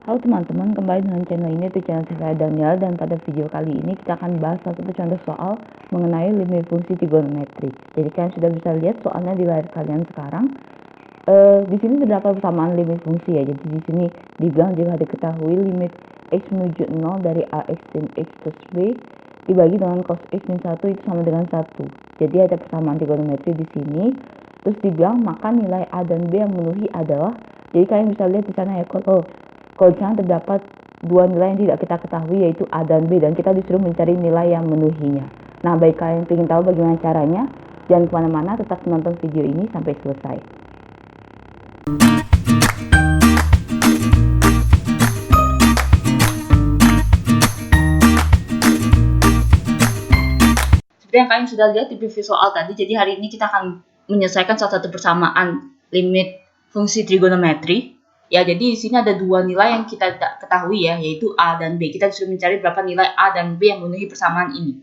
Halo teman-teman, kembali dengan channel ini, itu channel saya Daniel, dan pada video kali ini kita akan bahas satu contoh soal mengenai limit fungsi trigonometri. Jadi kalian sudah bisa lihat soalnya di layar kalian sekarang. Di sini terdapat persamaan limit fungsi ya. Jadi di sini dibilang jika diketahui limit x menuju 0 dari ax sin x plus b dibagi dengan cos x min 1 itu sama dengan 1. Jadi ada persamaan trigonometri di sini. Terus dibilang maka nilai a dan b yang memenuhi adalah, jadi kalian bisa lihat di sana ya, kalau di sana terdapat dua nilai yang tidak kita ketahui, yaitu a dan b, dan kita disuruh mencari nilai yang memenuhinya. Nah, bagi kalian yang ingin tahu bagaimana caranya, jangan kemana-mana, tetap menonton video ini sampai selesai. Seperti yang kalian sudah lihat di preview soal tadi, jadi hari ini kita akan menyelesaikan salah satu persamaan limit fungsi trigonometri. Ya, jadi di sini ada dua nilai yang kita tidak ketahui ya, yaitu a dan b. Kita disuruh mencari berapa nilai a dan b yang memenuhi persamaan ini.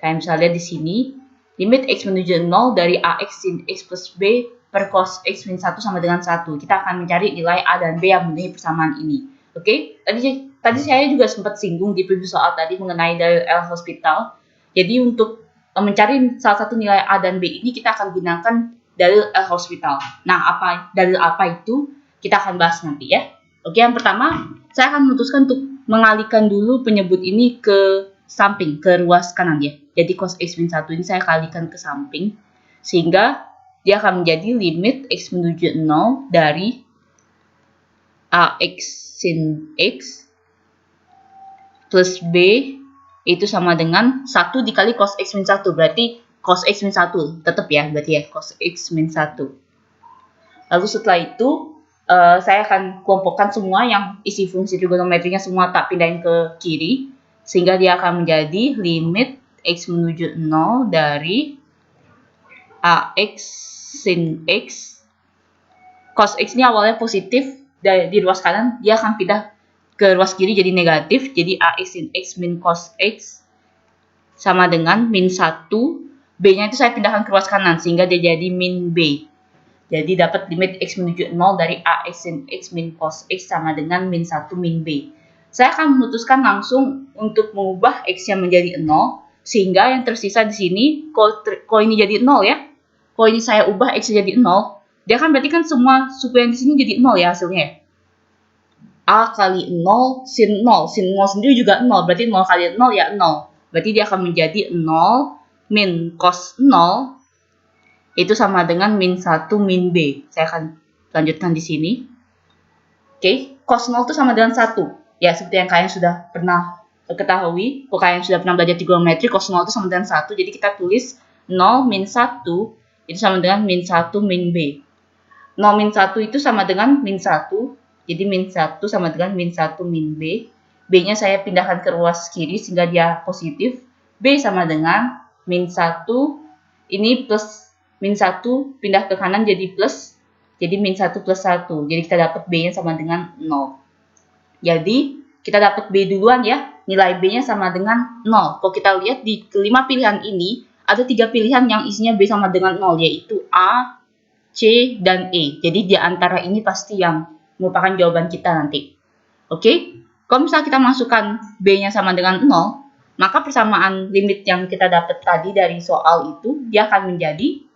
Kalian bisa lihat di sini, limit x menuju 0 dari ax sin x plus b per cos x min 1 sama dengan 1. Kita akan mencari nilai a dan b yang memenuhi persamaan ini. Oke, tadi saya juga sempat singgung di preview soal tadi mengenai dalil L'Hospital. Jadi untuk mencari salah satu nilai a dan b ini kita akan gunakan dalil L'Hospital. Nah, dalil apa itu? Kita akan bahas nanti ya. Oke, yang pertama, saya akan memutuskan untuk mengalihkan dulu penyebut ini ke samping, ke ruas kanan ya. Jadi cos x min 1 ini saya kalikan ke samping, sehingga dia akan menjadi limit x menuju 0 dari ax sin x plus b itu sama dengan 1 dikali cos x min 1. Berarti cos x min 1 tetap ya, berarti ya cos x min 1. Lalu setelah itu saya akan kelompokkan semua yang isi fungsi trigonometrinya semua tak pindahin ke kiri, sehingga dia akan menjadi limit x menuju 0 dari ax sin x. Cos x ini awalnya positif, di ruas kanan dia akan pindah ke ruas kiri jadi negatif. Jadi ax sin x min cos x sama dengan min 1. B-nya itu saya pindahkan ke ruas kanan sehingga dia jadi min b. Jadi dapat limit x menuju 0 dari ax sin x min cos x sama dengan min 1 min b. Saya akan memutuskan langsung untuk mengubah x-nya menjadi 0, sehingga yang tersisa di sini, kalau ini jadi 0 ya, kalau ini saya ubah x jadi 0, dia kan berarti kan semua suku yang di sini jadi 0 ya hasilnya. A kali 0 sin 0, sin 0 sendiri juga 0, berarti 0 kali 0 ya 0. Berarti dia akan menjadi 0 min cos 0 itu sama dengan min 1 min b. Saya akan lanjutkan di sini. Oke, cos 0 itu sama dengan 1. Ya, seperti yang kalian sudah pernah ketahui, kalau kalian sudah pernah belajar trigonometri, cos 0 itu sama dengan 1. Jadi kita tulis 0 min 1 itu sama dengan min 1 min b. 0 min 1 itu sama dengan min 1. Jadi min 1 sama dengan min 1 min b. B-nya saya pindahkan ke ruas kiri sehingga dia positif. B sama dengan min 1, ini plus min 1 pindah ke kanan jadi plus. Jadi min 1 plus 1. Jadi kita dapat B-nya sama dengan 0. Jadi kita dapat B duluan ya. Nilai B-nya sama dengan 0. Kalau kita lihat di kelima pilihan ini, ada 3 pilihan yang isinya B sama dengan 0, yaitu A, C, dan E. Jadi di antara ini pasti yang merupakan jawaban kita nanti. Oke? Kalau misalnya kita masukkan B-nya sama dengan 0, maka persamaan limit yang kita dapat tadi dari soal itu, dia akan menjadi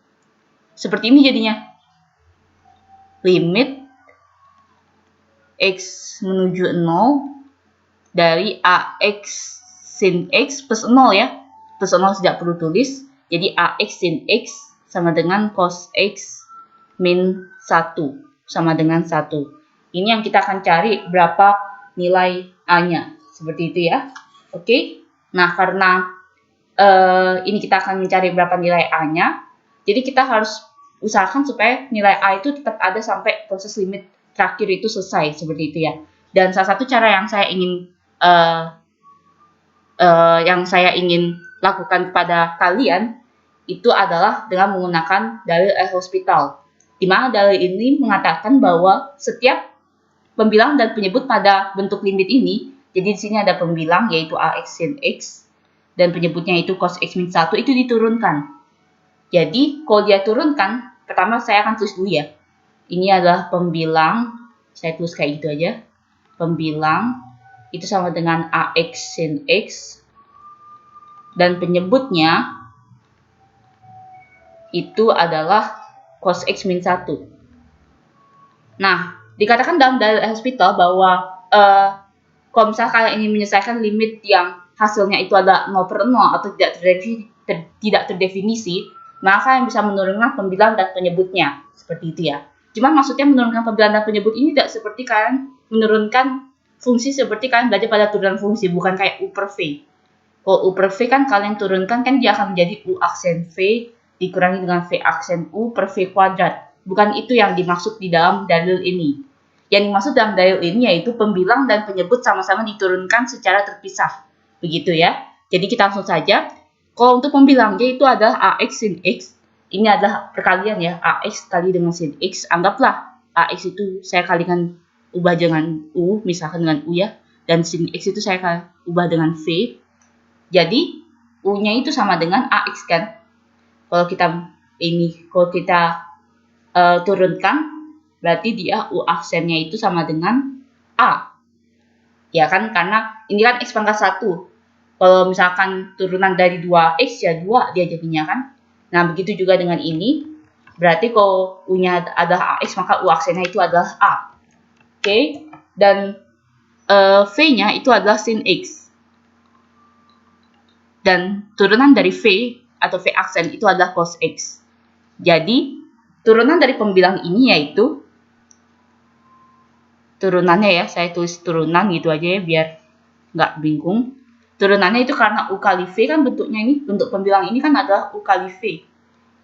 seperti ini jadinya. Limit x menuju 0 dari ax sin x plus 0 ya. Plus 0 tidak perlu tulis. Jadi ax sin x sama dengan cos x min 1 sama dengan 1. Ini yang kita akan cari berapa nilai a-nya. Seperti itu ya. Oke. Nah, karena ini kita akan mencari berapa nilai a-nya, jadi kita harus usahakan supaya nilai a itu tetap ada sampai proses limit terakhir itu selesai, seperti itu ya. Dan salah satu cara yang saya ingin lakukan kepada kalian itu adalah dengan menggunakan dalil L'Hospital. Di mana dalil ini mengatakan bahwa setiap pembilang dan penyebut pada bentuk limit ini, jadi di sini ada pembilang yaitu ax sin x dan penyebutnya itu cos x min 1, itu diturunkan. Jadi kalau dia turunkan, pertama saya akan tulis dulu ya. Ini adalah pembilang, saya tulis kayak gitu aja. pembilang itu sama dengan AX sin X, dan penyebutnya itu adalah cos X min 1. Nah, dikatakan dalam dalil hospital bahwa kalau misalnya kalian ingin menyelesaikan limit yang hasilnya itu ada 0/0 atau tidak terdefinisi, maka kalian bisa menurunkan pembilang dan penyebutnya. Seperti itu ya. Cuman maksudnya menurunkan pembilang dan penyebut ini tidak seperti kalian menurunkan fungsi seperti kalian belajar pada turunan fungsi, bukan kayak U per V. Kalau U per V kan kalian turunkan, kan dia akan menjadi U aksen V dikurangi dengan V aksen U per V kuadrat. Bukan itu yang dimaksud di dalam dalil ini. Yang dimaksud dalam dalil ini yaitu pembilang dan penyebut sama-sama diturunkan secara terpisah. Begitu ya. Jadi kita langsung saja. Kalau untuk pembilangnya itu adalah AX sin X. Ini adalah perkalian ya. AX kali dengan sin X. Anggaplah AX itu saya kalikan ubah dengan U. Misalkan dengan U ya. Dan sin X itu saya ubah dengan V. Jadi U-nya itu sama dengan AX kan. Kalau kita turunkan, berarti dia U aksennya itu sama dengan A. Ya kan, karena ini kan X pangkat 1. Kalau misalkan turunan dari 2X ya 2 dia jadinya kan. Nah, begitu juga dengan ini. Berarti kalau U-nya adalah AX, maka U aksennya itu adalah A. Oke. Dan V-nya itu adalah sin X. Dan turunan dari V atau V aksen itu adalah cos X. Jadi, turunan dari pembilang ini yaitu turunannya ya, saya tulis turunan gitu aja ya biar nggak bingung. Turunannya itu karena U kali V kan bentuknya ini, bentuk pembilang ini kan adalah U kali V.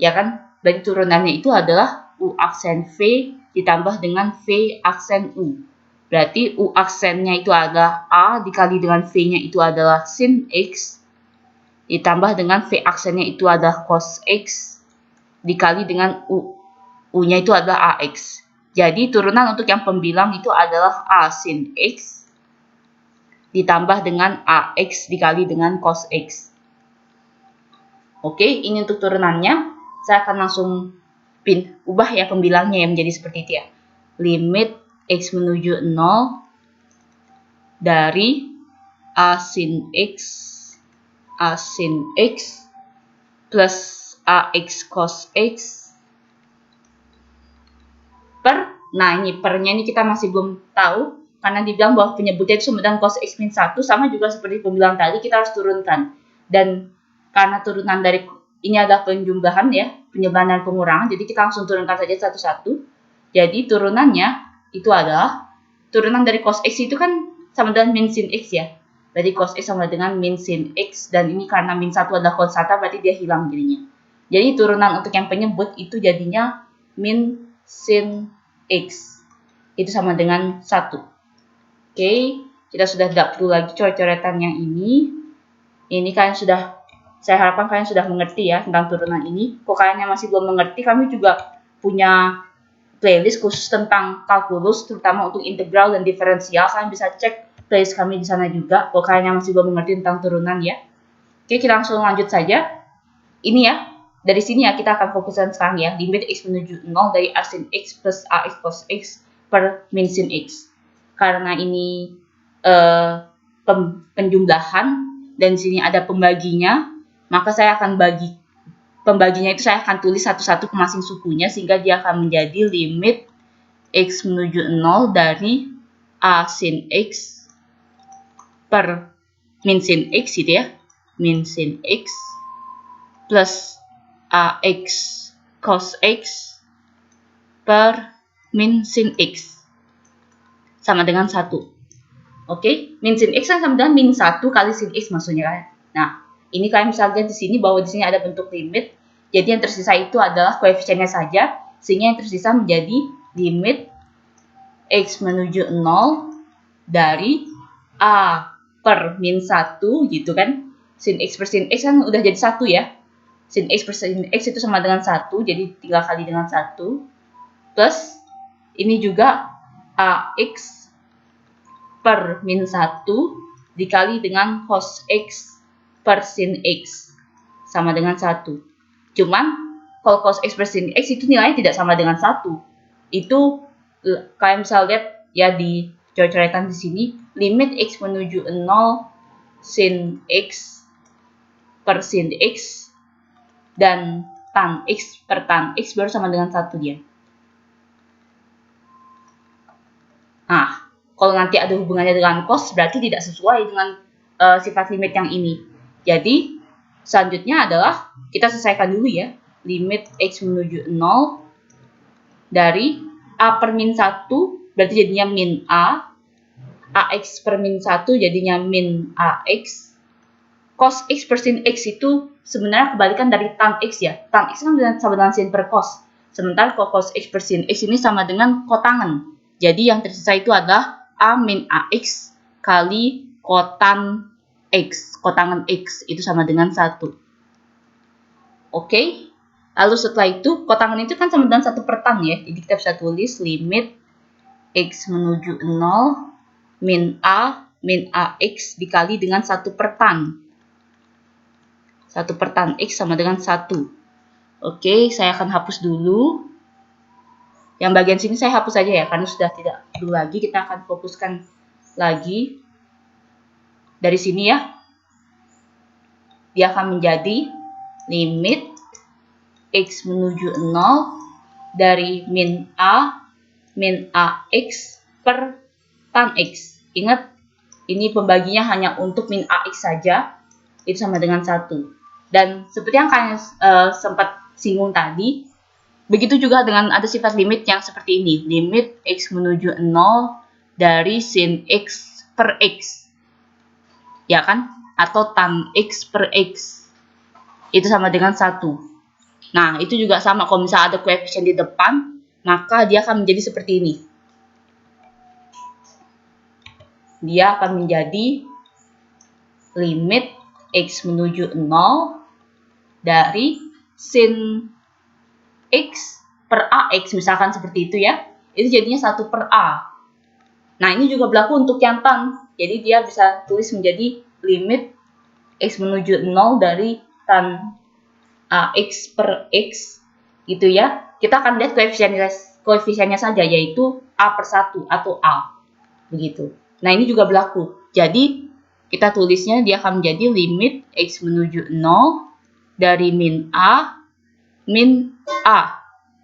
Ya kan? Berarti turunannya itu adalah U aksen V ditambah dengan V aksen U. Berarti U aksennya itu adalah A dikali dengan V-nya itu adalah sin X ditambah dengan V aksennya itu adalah cos X dikali dengan U-nya itu adalah AX. Jadi turunan untuk yang pembilang itu adalah A sin X ditambah dengan AX dikali dengan cos X. Oke, ini untuk turunannya. Saya akan langsung ubah ya pembilangnya yang menjadi seperti itu ya. Limit X menuju 0 dari A sin X plus AX cos X per, nah ini pernya ini kita masih belum tahu karena dibilang bahwa penyebutnya itu sama dengan cos X min 1, sama juga seperti pembilang tadi kita harus turunkan. Dan karena turunan dari ini adalah penjumlahan ya, penjumlahan dan pengurangan, jadi kita langsung turunkan saja satu-satu. Jadi turunannya itu adalah turunan dari cos X itu kan sama dengan min sin X ya. Berarti cos X sama dengan min sin X, dan ini karena min 1 adalah konstanta berarti dia hilang jadinya. Jadi turunan untuk yang penyebut itu jadinya min sin X. Itu sama dengan 1. Oke, kita sudah tidak perlu lagi coret-coretan yang ini. Ini kalian sudah, saya harapkan kalian sudah mengerti ya tentang turunan ini. Kalau kalian yang masih belum mengerti, kami juga punya playlist khusus tentang kalkulus, terutama untuk integral dan diferensial. Kalian bisa cek playlist kami di sana juga. Kalau kalian yang masih belum mengerti tentang turunan ya. Oke, kita langsung lanjut saja. Ini ya. Dari sini ya kita akan fokuskan sekarang ya, limit X menuju 0 dari A sin X plus AX cos X per min sin X. Karena ini penjumlahan dan di sini ada pembaginya, maka saya akan bagi pembaginya itu, saya akan tulis satu-satu ke masing sukunya sehingga dia akan menjadi limit X menuju 0 dari A sin X per min sin X gitu ya, min sin X plus AX cos X per min sin X sama dengan 1. Oke, min sin X kan sama dengan min 1 kali sin X maksudnya kan. Nah, ini kalian bisa lihat di sini bahwa di sini ada bentuk limit. Jadi yang tersisa itu adalah koefisiennya saja, sehingga yang tersisa menjadi limit X menuju 0 dari A per min 1 gitu kan. Sin X per sin X kan udah jadi 1 ya. Sin X per sin X itu sama dengan 1, jadi 3 kali dengan 1. Plus, ini juga AX per min 1 dikali dengan cos X per sin X sama dengan 1. Cuman, kalau cos X per sin X itu nilainya tidak sama dengan 1. Itu, kalian bisa lihat ya di coret-coretan di sini, limit X menuju 0 sin X per sin X dan tan X per tan X baru sama dengan 1 dia. Nah, kalau nanti ada hubungannya dengan cos, berarti tidak sesuai dengan sifat limit yang ini. Jadi, selanjutnya adalah kita selesaikan dulu ya. Limit X menuju 0 dari A per min 1, berarti jadinya min A. AX per min 1 jadinya min AX. Cos X per sin X itu sebenarnya kebalikan dari tan X ya. Tan X kan sama dengan sin per cos. Sementara cos X per sin X ini sama dengan kotangen. Jadi yang tersisa itu adalah A min AX kali kotan X. Kotangen X itu sama dengan 1. Oke. Lalu setelah itu, kotangen itu kan sama dengan 1 per tan ya. Jadi kita bisa tulis limit X menuju 0 min AX dikali dengan 1 per tan. 1 per tan X sama dengan 1. Oke, saya akan hapus dulu. Yang bagian sini saya hapus saja ya, karena sudah tidak perlu lagi. Kita akan fokuskan lagi dari sini ya. Dia akan menjadi limit X menuju 0 dari min AX per tan X. Ingat, ini pembaginya hanya untuk min AX saja. Itu sama dengan 1. Dan seperti yang kalian sempat singgung tadi, begitu juga dengan ada sifat limit yang seperti ini. Limit X menuju 0 dari sin X per X. Ya kan? Atau tan X per X. Itu sama dengan 1. Nah, itu juga sama. Kalau misalnya ada koefisien di depan, maka dia akan menjadi seperti ini. Dia akan menjadi limit X menuju 0 dari sin X per AX, misalkan seperti itu ya. Itu jadinya 1 per A. Nah, ini juga berlaku untuk yang tan. Jadi dia bisa tulis menjadi limit X menuju 0 dari tan AX per X gitu ya. Kita akan lihat koefisiennya saja, yaitu A per 1 atau A. Begitu. Nah, ini juga berlaku. Jadi, kita tulisnya dia akan menjadi limit X menuju 0 dari min A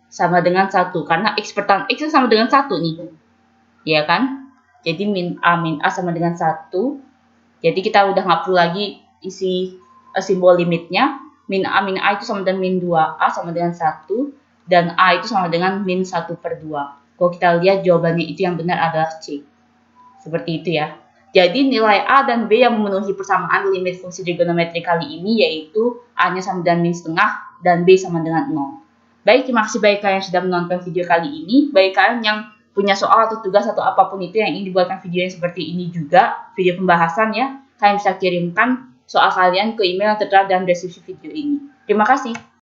sama dengan 1. Karena X per tan X sama dengan 1 nih. Ya kan? Jadi min A sama dengan 1. Jadi kita udah nggak perlu lagi isi simbol limitnya. Min A itu sama dengan min 2A sama dengan 1. Dan A itu sama dengan min 1 per 2. Kalau kita lihat jawabannya itu yang benar adalah C. Seperti itu ya. Jadi nilai A dan B yang memenuhi persamaan limit fungsi trigonometri kali ini yaitu A-nya sama dengan min setengah dan B sama dengan 0. Baik, terima kasih bagi kalian yang sudah menonton video kali ini. Bagi kalian yang punya soal atau tugas atau apapun itu yang ingin dibuatkan video yang seperti ini juga, video pembahasan ya, kalian bisa kirimkan soal kalian ke email yang tertera dalam deskripsi video ini. Terima kasih.